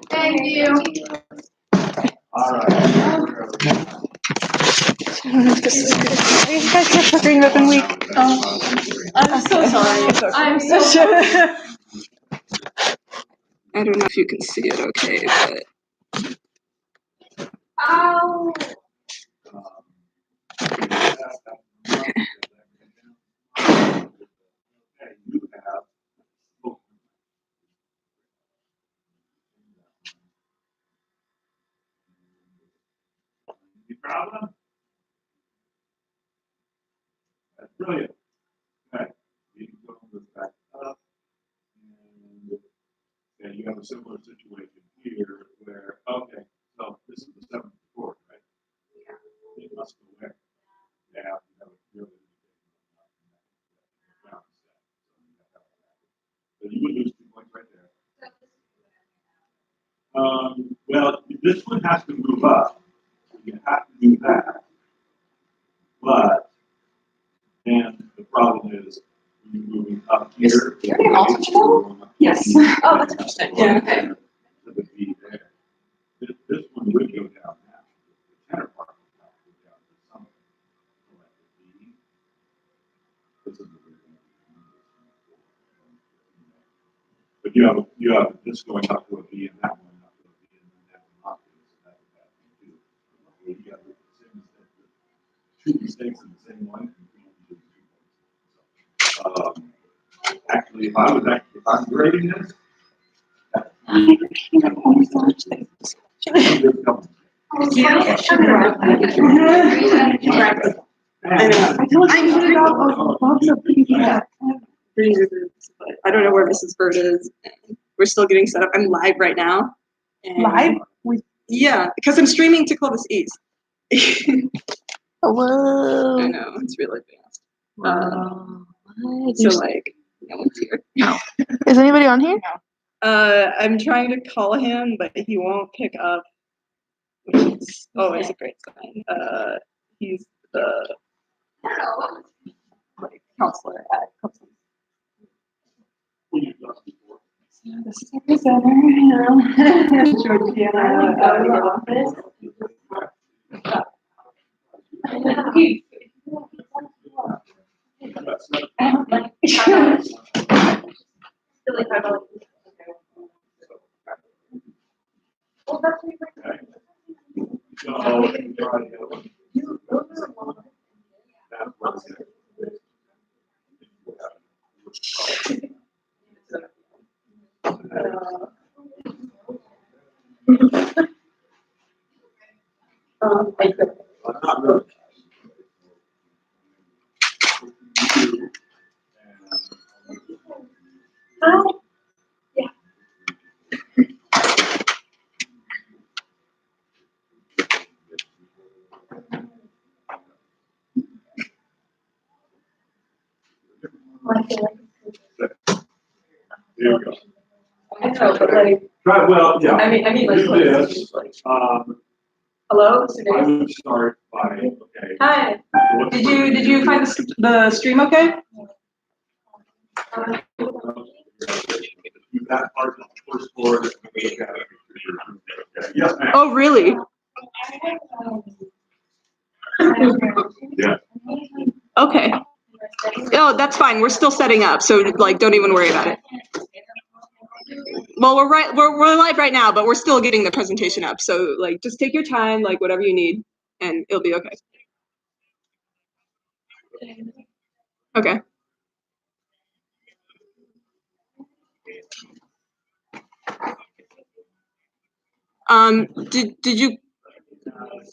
Thank you. All right. You guys have for Green Ribbon Week. I'm so sorry. I'm so sorry. I don't know if you can see it okay, but Ow. You proud of them? That's brilliant. Okay, you can go this back up, and you have a similar situation here where, okay, so this is the seventh report, right? Yeah. It must go where? Yeah, you have a really so you would lose 2 points right there. Well, this one has to move up, so you have to do that. But then the problem is when you're moving up here. You're getting multiple? Yes. Oh, that's interesting. Yeah, okay. So the B there. This one would go down now. The tenor part would go down to some. Like the B. This is the but you have this going up to a B and that one up to a B and then that one up to a B. So that's a bad thing too. You got the same mistake, two mistakes in the same one. Actually, if I'm grading this, I don't know where Mrs. Bird is. We're still getting set up. I'm live right now. Live? Yeah, because I'm streaming to Clovis East. Whoa. I know, it's really fast. What? So like, no one's here. No. Is anybody on here? I'm trying to call him, but he won't pick up. Which is always a great sign. He's the like counselor at Clovis. Yeah, this is our presenter. Georgiana office. Not really. There we go. I know, but like, Right, well, yeah. I mean, like, Do this. hello, I would start by, okay. Hi. Did you find the stream okay? That part of the first floor that we have. Okay. Yes, ma'am. Oh, really? Yeah. Okay. Oh, that's fine. We're still setting up, so like, don't even worry about it. Well, we're live right now, but we're still getting the presentation up. So like, just take your time, like whatever you need, and it'll be okay. Okay. Did you?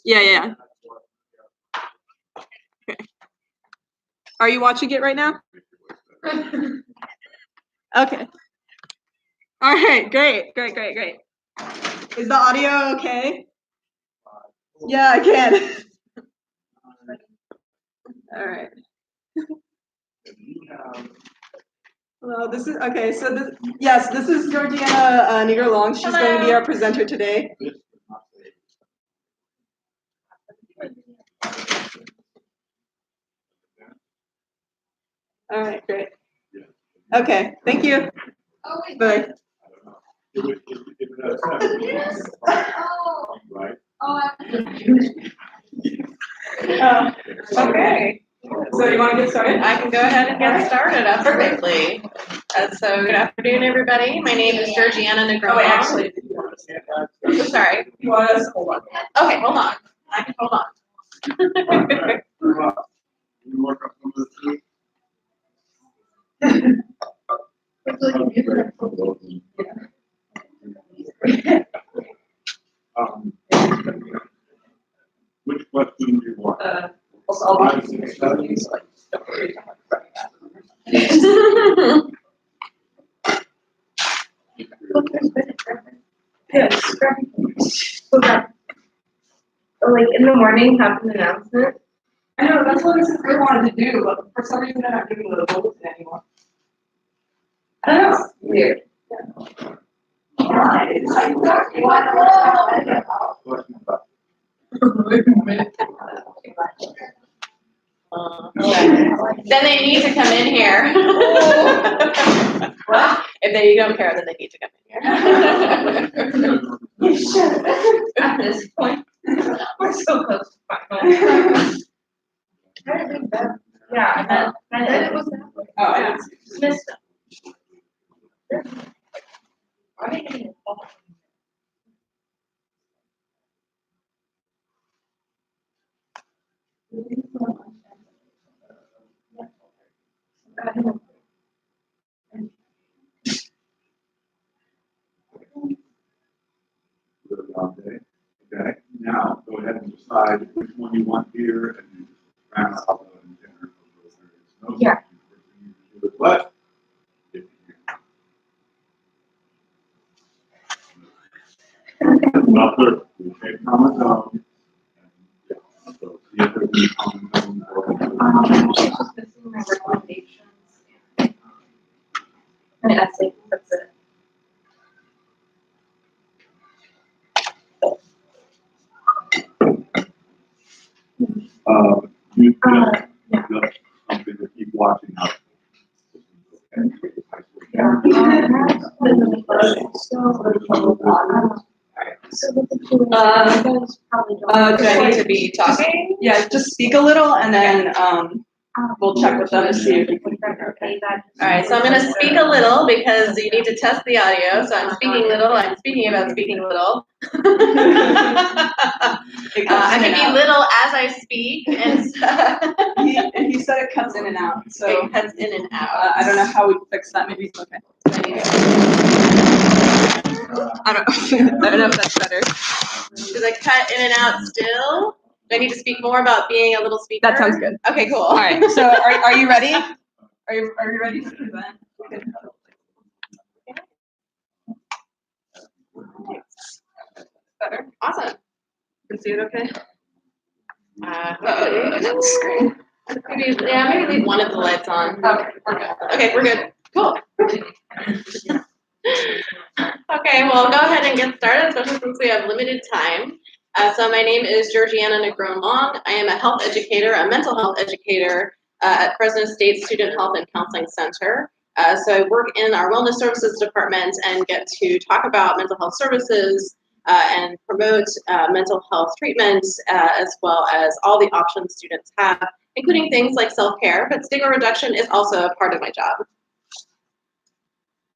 Yeah. Okay. Are you watching it right now? Okay. All right. Great. Is the audio okay? Yeah, I can. All right. Well, this is okay. So this is Georgiana Nigger Long. She's going to be our presenter today. All right, great. Okay, thank you. But I don't know. If it has 7, right? okay. So you want to get started? I can go ahead and get started, absolutely. So good afternoon, everybody. My name is Georgiana Negrón. Oh, wait, actually, if you want to stand up. Sorry. You want us to hold on. Okay, hold on. I can hold on. Alright, you work up some of this too? Um, Which question do you want? Also, 5, 6, 7? Yes. So that, like in the morning, have an announcement. I know, that's what I really wanted to do, but for some reason I'm not doing the bulletin anymore. I don't know, it's weird. Question about. Then they need to come in here. What? If they don't care, then they need to come in here. You should. At this point, we're so close to final. Yeah, and then it was that way. Oh, I didn't see. Just missed it. Are they getting involved? Okay, now go ahead and decide which one you want here and you round out the dinner. No Yeah. do it left. If you another, we take common zone. Yeah, so see if there's any common zone or. Just missing my recommendations. An essay, that's it. You yeah. just something to keep watching out. Do I need to be talking? Yeah, just speak a little and then, we'll check with them to see if you can hear okay. All right, so I'm going to speak a little because you need to test the audio. So I'm speaking little. I'm speaking about speaking little. I can be little as I speak, and He said it cuts in and out, so, it cuts in and out. I don't know how we fix that, maybe it's okay. I don't know if that's better. Does it cut in and out still? Do I need to speak more about being a little speaker? That sounds good. Okay, cool. All right, so are you ready? Are you ready to present? Better? Awesome. You can see it okay? Hopefully. Screen. Maybe leave one of the lights on. Okay, we're good. Okay, we're good. Cool. Okay, well, go ahead and get started, especially since we have limited time. So my name is Georgiana Negrón Long. I am a health educator, a mental health educator at Fresno State Student Health and Counseling Center. So I work in our Wellness Services Department and get to talk about mental health services and promote mental health treatments as well as all the options students have, including things like self-care, but stigma reduction is also a part of my job.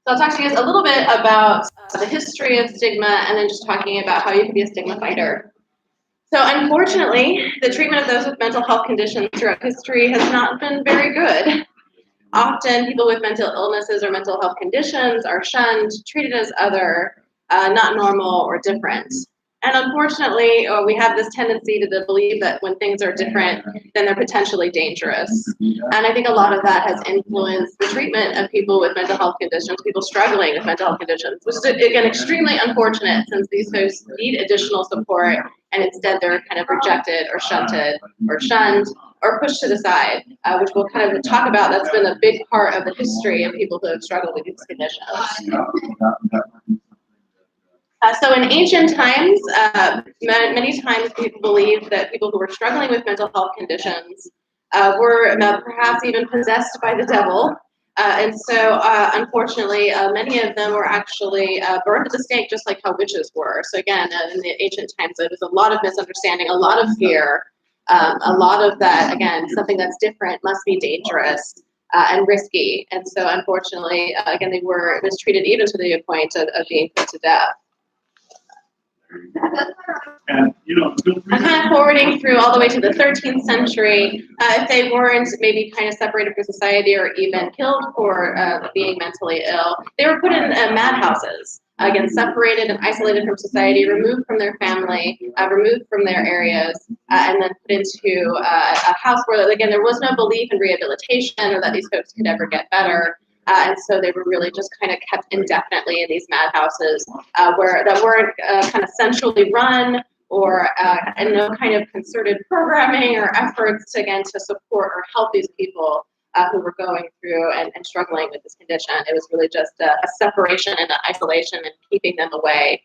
So I'll talk to you guys a little bit about the history of stigma and then just talking about how you can be a stigma fighter. So unfortunately, the treatment of those with mental health conditions throughout history has not been very good. Often people with mental illnesses or mental health conditions are shunned, treated as other, not normal or different. And unfortunately, we have this tendency to believe that when things are different, then they're potentially dangerous. And I think a lot of that has influenced the treatment of people with mental health conditions, people struggling with mental health conditions, which is, again, extremely unfortunate since these folks need additional support and instead they're kind of rejected or shunted or shunned or pushed to the side, which we'll kind of talk about. That's been a big part of the history of people who have struggled with these conditions. So in ancient times, many times people believed that people who were struggling with mental health conditions were perhaps even possessed by the devil, And so, unfortunately, many of them were actually burned at the stake, just like how witches were. So again, in the ancient times, there was a lot of misunderstanding, a lot of fear, a lot of that. Again, something that's different must be dangerous and risky. And so, unfortunately, again, they were mistreated even to the point of being put to death. And, you know, feel free I'm kind of forwarding through all the way to the 13th century. If they weren't maybe kind of separated from society or even killed for being mentally ill, they were put in madhouses. Again, separated and isolated from society, removed from their family, removed from their areas, and then put into a house where, again, there was no belief in rehabilitation or that these folks could ever get better. And so they were really just kind of kept indefinitely in these madhouses that weren't kind of centrally run or and no kind of concerted programming or efforts to, again, to support or help these people who were going through and struggling with this condition. It was really just a separation and an isolation and keeping them away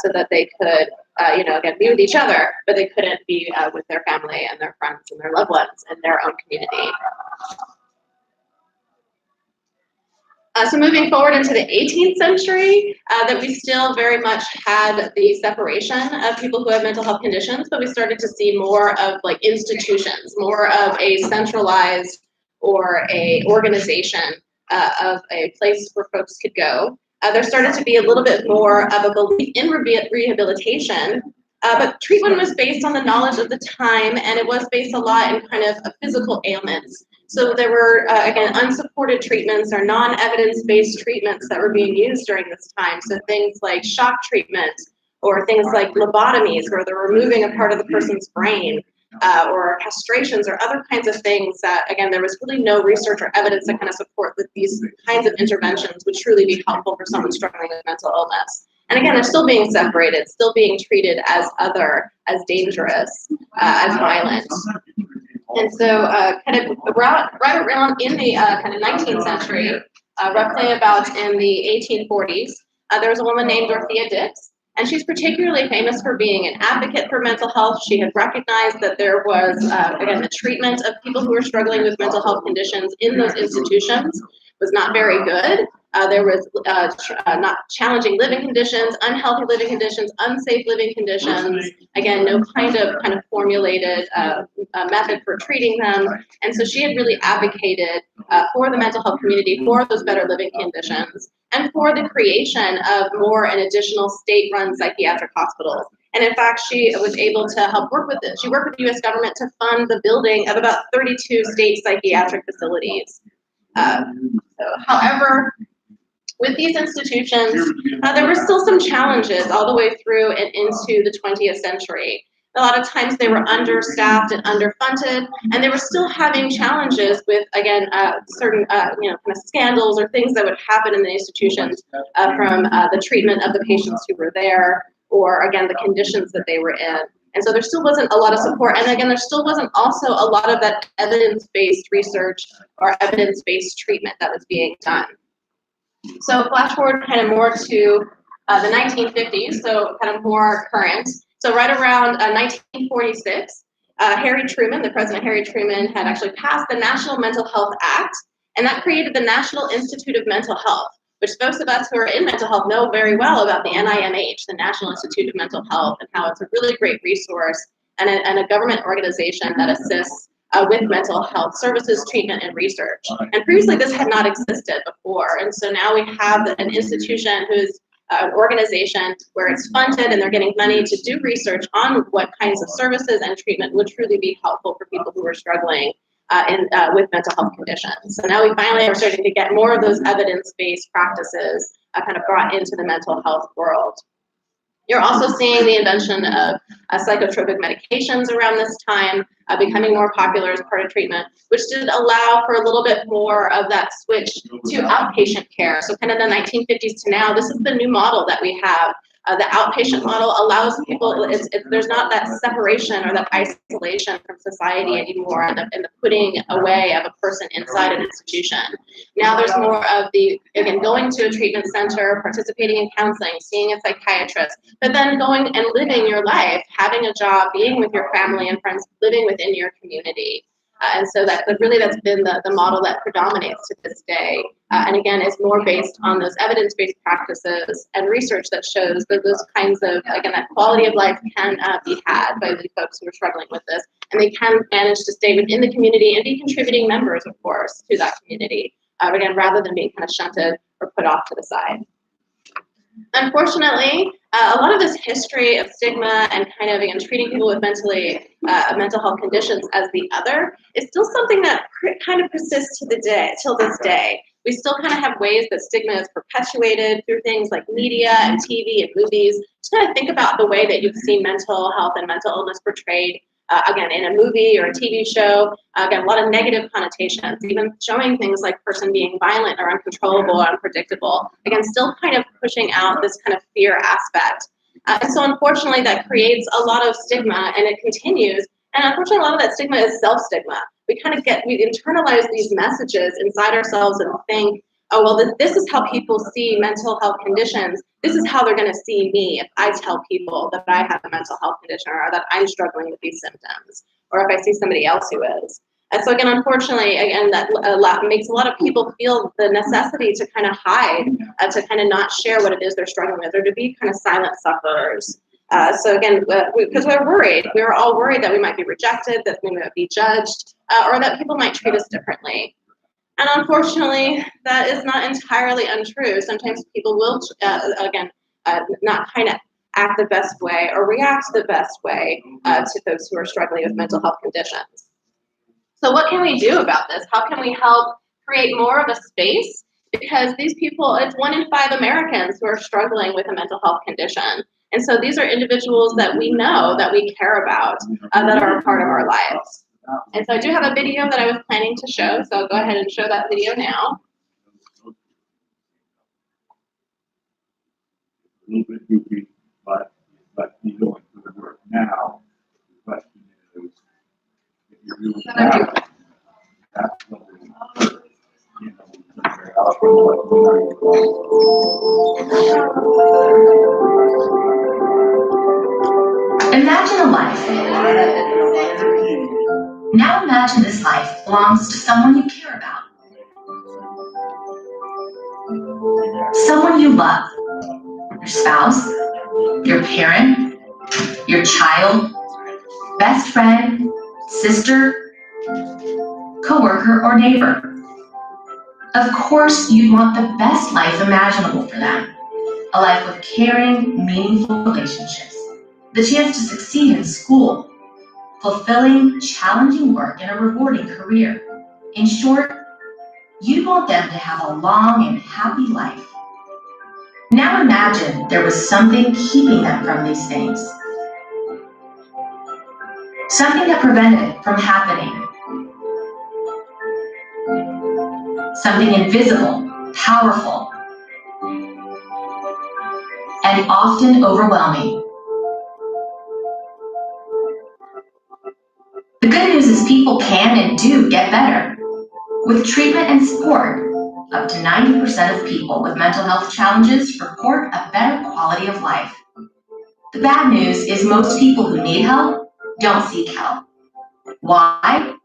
so that they could, again, be with each other, but they couldn't be with their family and their friends and their loved ones in their own community. So moving forward into the 18th century, that we still very much had the separation of people who have mental health conditions, but we started to see more of like institutions, more of a centralized or a organization of a place where folks could go. There started to be a little bit more of a belief in rehabilitation, but treatment was based on the knowledge of the time, and it was based a lot in kind of physical ailments. So there were, again, unsupported treatments or non-evidence-based treatments that were being used during this time. So things like shock treatment or things like lobotomies, where they're removing a part of the person's brain, or castrations or other kinds of things that, again, there was really no research or evidence to kind of support that these kinds of interventions would truly be helpful for someone struggling with mental illness. And again, they're still being separated, still being treated as other, as dangerous, as violent. And so kind of right around in the kind of 19th century, roughly about in the 1840s, there was a woman named Dorothea Dix, and she's particularly famous for being an advocate for mental health. She had recognized that there was, again, the treatment of people who were struggling with mental health conditions in those institutions was not very good. There was not challenging living conditions, unhealthy living conditions, unsafe living conditions. Again, no kind of formulated method for treating them. And so she had really advocated for the mental health community, for those better living conditions, and for the creation of more and additional state-run psychiatric hospitals. And in fact, she was able to help work with it. She worked with the U.S. government to fund the building of about 32 state psychiatric facilities. However, with these institutions, there were still some challenges all the way through and into the 20th century. A lot of times they were understaffed and underfunded, and they were still having challenges with, again, certain, kind of scandals or things that would happen in the institutions from the treatment of the patients who were there, or again, the conditions that they were in. And so there still wasn't a lot of support. And again, there still wasn't also a lot of that evidence-based research or evidence-based treatment that was being done. So flash forward kind of more to the 1950s, so kind of more current. So right around 1946, Harry Truman, the President Harry Truman, had actually passed the National Mental Health Act, and that created the National Institute of Mental Health, which folks of us who are in mental health know very well about the NIMH, the National Institute of Mental Health, and how it's a really great resource and a government organization that assists with mental health services, treatment, and research. And previously this had not existed before. And so now we have an institution who's an organization where it's funded and they're getting money to do research on what kinds of services and treatment would truly be helpful for people who are struggling with mental health conditions. So now we finally are starting to get more of those evidence-based practices kind of brought into the mental health world. You're also seeing the invention of psychotropic medications around this time becoming more popular as part of treatment, which did allow for a little bit more of that switch to outpatient care. So kind of the 1950s to now, this is the new model that we have. The outpatient model allows people, there's not that separation or that isolation from society anymore and the putting away of a person inside an institution. Now there's more of the, again, going to a treatment center, participating in counseling, seeing a psychiatrist, but then going and living your life, having a job, being with your family and friends, living within your community. And so that's been the model that predominates to this day. And again, is more based on those evidence-based practices and research that shows that those kinds of, again, that quality of life can be had by the folks who are struggling with this. And they can manage to stay within the community and be contributing members, of course, to that community. Again, rather than being kind of shunted or put off to the side. Unfortunately, a lot of this history of stigma and kind of, again, treating people with mental health conditions as the other is still something that kind of persists till this day. We still kind of have ways that stigma is perpetuated through things like media and TV and movies. Just kind of think about the way that you've seen mental health and mental illness portrayed, again, in a movie or a TV show. Again, a lot of negative connotations, even showing things like person being violent or uncontrollable or unpredictable. Again, still kind of pushing out this kind of fear aspect. And so unfortunately, that creates a lot of stigma, and it continues. And unfortunately, a lot of that stigma is self-stigma. We internalize these messages inside ourselves and think, oh, well, this is how people see mental health conditions. This is how they're going to see me if I tell people that I have a mental health condition or that I'm struggling with these symptoms, or if I see somebody else who is. And so again, unfortunately, again, that makes a lot of people feel the necessity to kind of hide, to kind of not share what it is they're struggling with, or to be kind of silent sufferers. So again, because we're worried, we're all worried that we might be rejected, that we might be judged, or that people might treat us differently. And unfortunately, that is not entirely untrue. Sometimes people will, not kind of act the best way or react the best way to folks who are struggling with mental health conditions. So what can we do about this? How can we help create more of a space? Because these people, it's 1 in 5 Americans who are struggling with a mental health condition. And so these are individuals that we know, that we care about, that are a part of our lives. And so I do have a video that I was planning to show, so I'll go ahead and show that video now. A little bit goofy, but he's going through the work now. The question is, if you're doing that, that's what Imagine a life. Now imagine this life belongs to someone you care about. Someone you love. Your spouse, your parent, your child, best friend, sister, coworker, or neighbor. Of course, you'd want the best life imaginable for them. A life with caring, meaningful relationships. The chance to succeed in school. Fulfilling, challenging work, and a rewarding career. In short, you'd want them to have a long and happy life. Now imagine there was something keeping them from these things. Something that prevented it from happening. Something invisible, powerful, and often overwhelming. The good news is people can and do get better. With treatment and support, up to 90% of people with mental health challenges report a better quality of life. The bad news is most people who need help don't seek help. Why?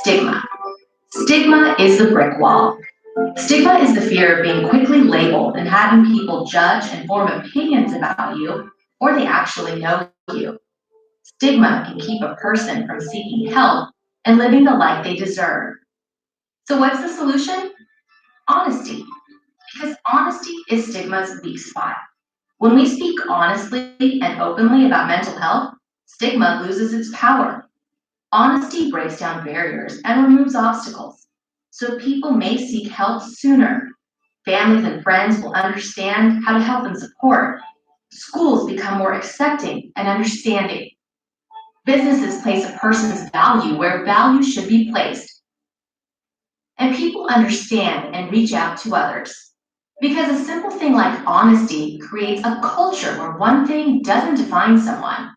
Stigma. Stigma is the brick wall. Stigma is the fear of being quickly labeled and having people judge and form opinions about you, or they actually know you. Stigma can keep a person from seeking help and living the life they deserve. So what's the solution? Honesty. Because honesty is stigma's weak spot. When we speak honestly and openly about mental health, stigma loses its power. Honesty breaks down barriers and removes obstacles, so people may seek help sooner. Families and friends will understand how to help and support. Schools become more accepting and understanding. Businesses place a person's value where value should be placed. And people understand and reach out to others. Because a simple thing like honesty creates a culture where one thing doesn't define someone.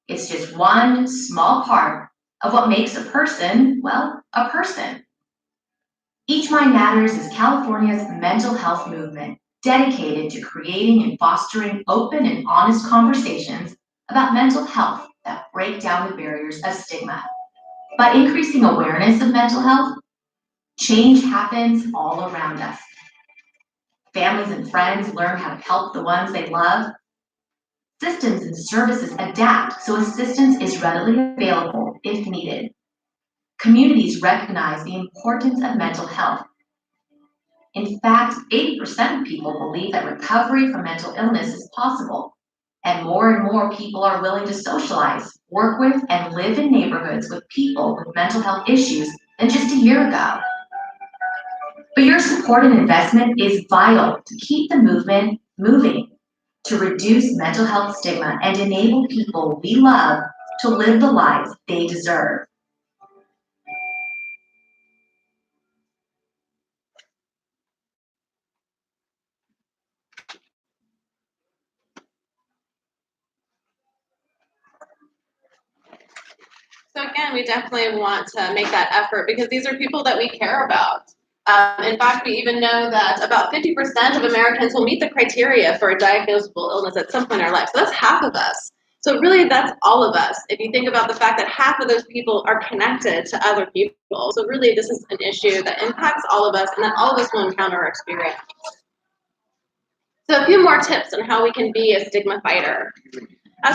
It's just one small part of what makes a person, well, a person. Each Mind Matters is California's mental health movement dedicated to creating and fostering open and honest conversations about mental health that break down the barriers of stigma. By increasing awareness of mental health, change happens all around us. Families and friends learn how to help the ones they love. Systems and services adapt so assistance is readily available if needed. Communities recognize the importance of mental health. In fact, 80% of people believe that recovery from mental illness is possible, and more people are willing to socialize, work with, and live in neighborhoods with people with mental health issues than just a year ago. But your support and investment is vital to keep the movement moving, to reduce mental health stigma and enable people we love to live the lives they deserve. So again, we definitely want to make that effort because these are people that we care about. In fact, we even know that about 50% of Americans will meet the criteria for a diagnosable illness at some point in our life. So that's half of us. So really, that's all of us. If you think about the fact that half of those people are connected to other people. So really, this is an issue that impacts all of us and that all of us will encounter or experience. So a few more tips on how we can be a stigma fighter.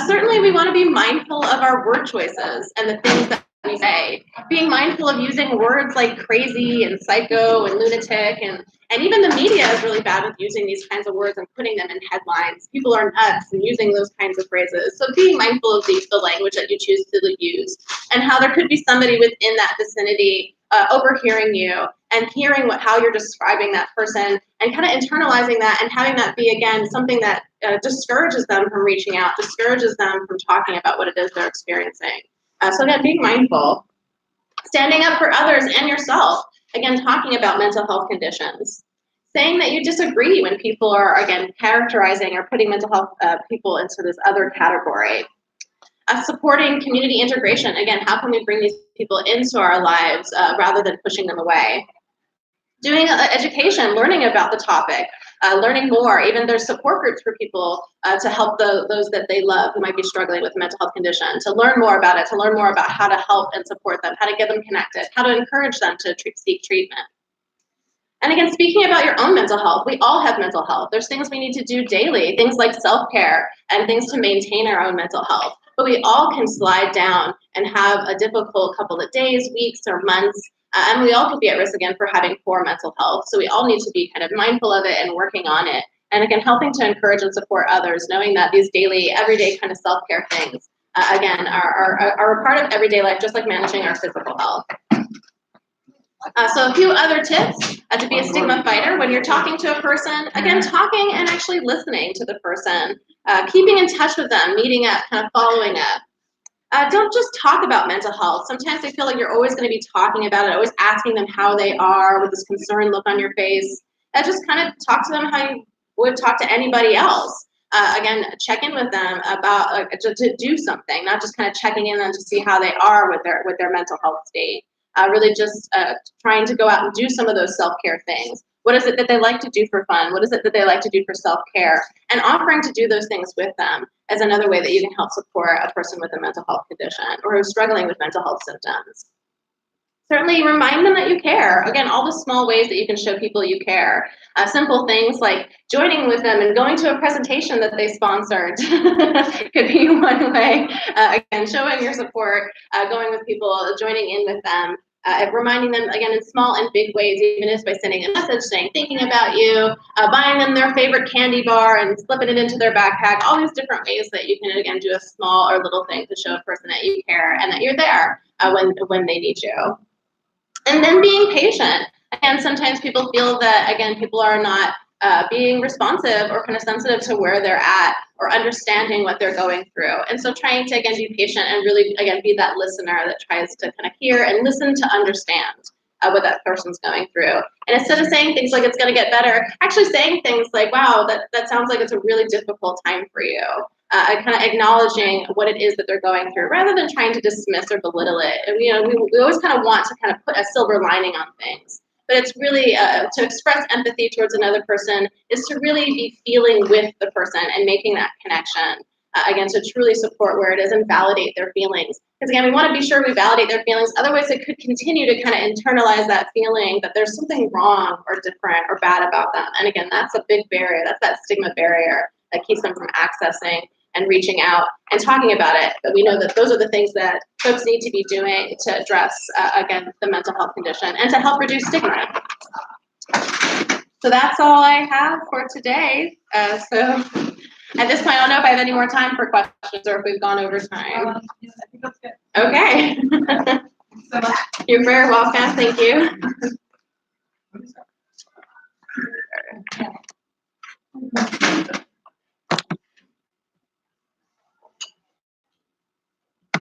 Certainly, we want to be mindful of our word choices and the things that we say. Being mindful of using words like crazy and psycho and lunatic, and even the media is really bad with using these kinds of words and putting them in headlines. People are nuts and using those kinds of phrases. So being mindful of the language that you choose to use and how there could be somebody within that vicinity overhearing you and hearing how you're describing that person and kind of internalizing that and having that be, again, something that discourages them from reaching out, discourages them from talking about what it is they're experiencing. So again, being mindful. Standing up for others and yourself. Again, talking about mental health conditions. Saying that you disagree when people are, again, characterizing or putting mental health people into this other category. Supporting community integration. Again, how can we bring these people into our lives rather than pushing them away? Doing education, learning about the topic, learning more. Even there's support groups for people to help those that they love who might be struggling with a mental health condition, to learn more about it, to learn more about how to help and support them, how to get them connected, how to encourage them to seek treatment. And again, speaking about your own mental health, we all have mental health. There's things we need to do daily, things like self-care and things to maintain our own mental health. But we all can slide down and have a difficult couple of days, weeks, or months. And we all could be at risk again for having poor mental health. So we all need to be kind of mindful of it and working on it. And again, helping to encourage and support others, knowing that these daily, everyday kind of self-care things, again, are a part of everyday life, just like managing our physical health. So a few other tips to be a stigma fighter when you're talking to a person. Again, talking and actually listening to the person, keeping in touch with them, meeting up, kind of following up. Don't just talk about mental health. Sometimes I feel like you're always going to be talking about it, always asking them how they are with this concerned look on your face. Just kind of talk to them how you would talk to anybody else. Again, check in with them about to do something, not just kind of checking in on to see how they are with their mental health state. Really just trying to go out and do some of those self-care things. What is it that they like to do for fun? What is it that they like to do for self-care? And offering to do those things with them as another way that you can help support a person with a mental health condition or who's struggling with mental health symptoms. Certainly remind them that you care. Again, all the small ways that you can show people you care. Simple things like joining with them and going to a presentation that they sponsored could be one way. Again, showing your support, going with people, joining in with them, reminding them, again, in small and big ways, even if by sending a message saying, thinking about you, buying them their favorite candy bar and slipping it into their backpack, all these different ways that you can, again, do a small or little thing to show a person that you care and that you're there when they need you. And then being patient. And sometimes people feel that, again, people are not being responsive or kind of sensitive to where they're at or understanding what they're going through. And so trying to, again, be patient and really, again, be that listener that tries to kind of hear and listen to understand what that person's going through. And instead of saying things like it's going to get better, actually saying things like, wow, that sounds like it's a really difficult time for you. Kind of acknowledging what it is that they're going through rather than trying to dismiss or belittle it. And, we always kind of want to kind of put a silver lining on things. But it's really to express empathy towards another person is to really be feeling with the person and making that connection. again, to truly support where it is and validate their feelings. Because again, we want to be sure we validate their feelings. Otherwise, it could continue to kind of internalize that feeling that there's something wrong or different or bad about them. And again, that's a big barrier. That's that stigma barrier that keeps them from accessing and reaching out and talking about it. But we know that those are the things that folks need to be doing to address, again, the mental health condition and to help reduce stigma. So that's all I have for today. So at this point, I don't know if I have any more time for questions or if we've gone over time. Yeah, I think that's good. Okay. So much. You're very welcome. Thank you.